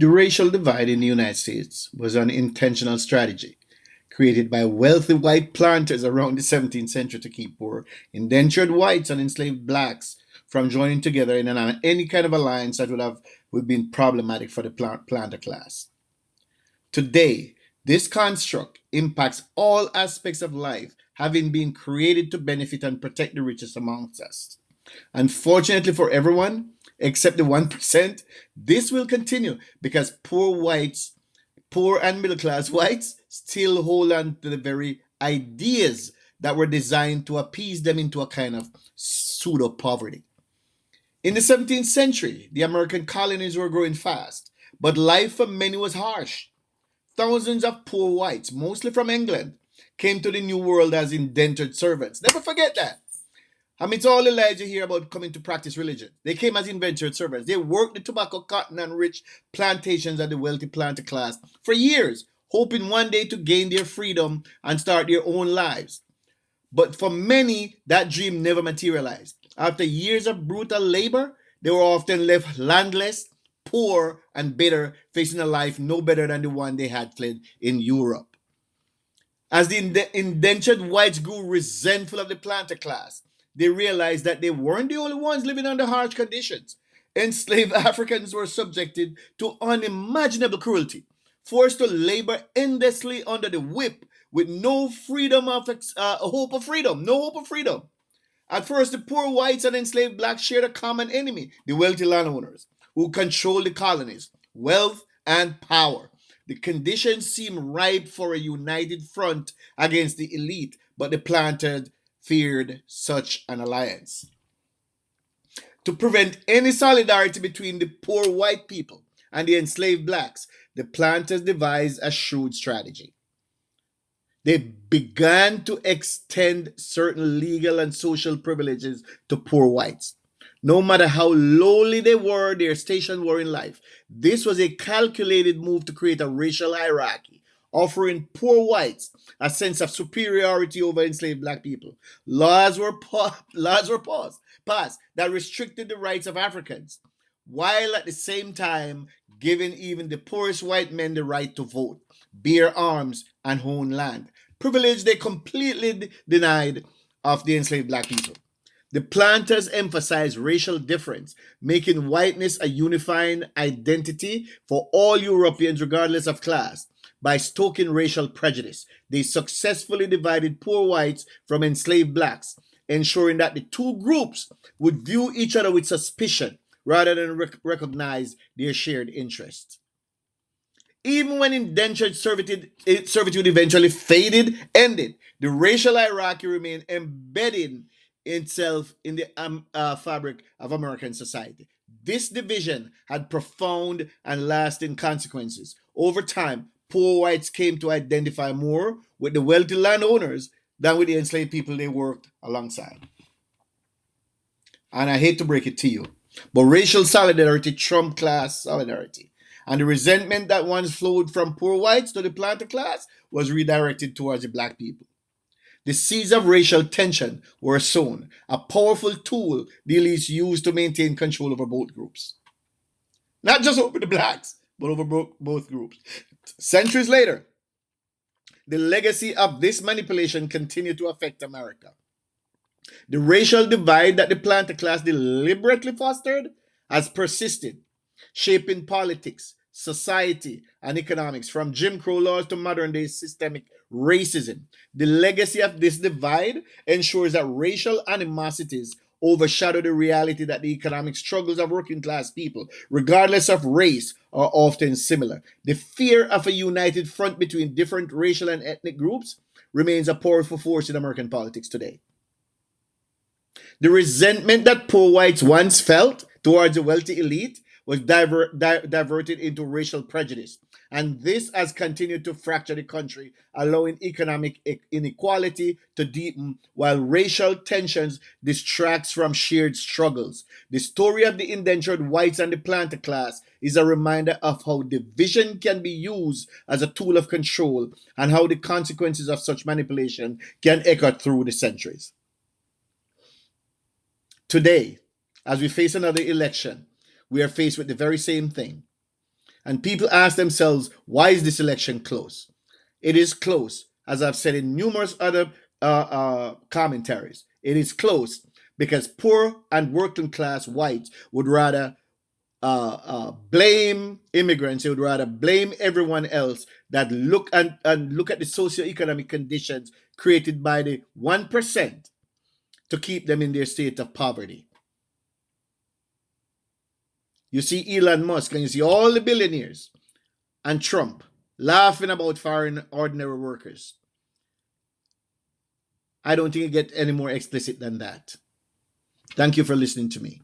The racial divide in the United States was an intentional strategy created by wealthy white planters around the 17th century to keep poor, indentured whites and enslaved blacks from joining together in any kind of alliance that would have been problematic for the planter class. Today, this construct impacts all aspects of life, having been created to benefit and protect the richest amongst us. Unfortunately for everyone, except the 1%, this will continue because poor and middle class whites still hold on to the very ideas that were designed to appease them into a kind of pseudo poverty. In the 17th century, the American colonies were growing fast, but life for many was harsh. Thousands of poor whites, mostly from England, came to the New World as indentured servants. Never forget that. I mean, it's all the lies you hear about coming to practice religion. They came as indentured servants. They worked the tobacco, cotton, and rich plantations of the wealthy planter class for years, hoping one day to gain their freedom and start their own lives. But for many, that dream never materialized. After years of brutal labor, they were often left landless, poor, and bitter, facing a life no better than the one they had fled in Europe. As the indentured whites grew resentful of the planter class, they realized that they weren't the only ones living under harsh conditions. Enslaved Africans were subjected to unimaginable cruelty, forced to labor endlessly under the whip with no freedom of hope of freedom, no hope of freedom. At first, the poor whites and enslaved blacks shared a common enemy, the wealthy landowners, who controlled the colonies, wealth, and power. The conditions seemed ripe for a united front against the elite, but the planters feared such an alliance. To prevent any solidarity between the poor white people and the enslaved blacks, the planters devised a shrewd strategy. They began to extend certain legal and social privileges to poor whites. No matter how lowly they were, their station were in life. This was a calculated move to create a racial hierarchy, offering poor whites a sense of superiority over enslaved black people. Passed that restricted the rights of Africans, while at the same time giving even the poorest white men the right to vote, bear arms, and own land. Privilege they completely denied of the enslaved black people. The planters emphasized racial difference, making whiteness a unifying identity for all Europeans regardless of class. By stoking racial prejudice, they successfully divided poor whites from enslaved blacks, ensuring that the two groups would view each other with suspicion rather than recognize their shared interests. Even when indentured servitude eventually ended, the racial hierarchy remained embedded itself in the fabric of American society. This division had profound and lasting consequences. Over time, poor whites came to identify more with the wealthy landowners than with the enslaved people they worked alongside. And I hate to break it to you, but racial solidarity trumped class solidarity. And the resentment that once flowed from poor whites to the planter class was redirected towards the black people. The seeds of racial tension were sown, a powerful tool the elites used to maintain control over both groups. Not just over the blacks, but over both groups. Centuries later, the legacy of this manipulation continued to affect America. The racial divide that the planter class deliberately fostered has persisted, shaping politics, society, and economics, from Jim Crow laws to modern day systemic racism. The legacy of this divide ensures that racial animosities overshadow the reality that the economic struggles of working class people, regardless of race, are often similar. The fear of a united front between different racial and ethnic groups remains a powerful force in American politics today. The resentment that poor whites once felt towards the wealthy elite was diverted into racial prejudice. And this has continued to fracture the country, allowing economic inequality to deepen while racial tensions distracts from shared struggles. The story of the indentured whites and the planter class is a reminder of how division can be used as a tool of control and how the consequences of such manipulation can echo through the centuries. Today, as we face another election, we are faced with the very same thing. And people ask themselves, why is this election close? It is close, as I've said in numerous other commentaries. It is close because poor and working class whites would rather blame immigrants. They would rather blame everyone else that look and look at the socioeconomic conditions created by the 1% to keep them in their state of poverty. You see Elon Musk and you see all the billionaires and Trump laughing about foreign ordinary workers. I don't think it gets any more explicit than that. Thank you for listening to me.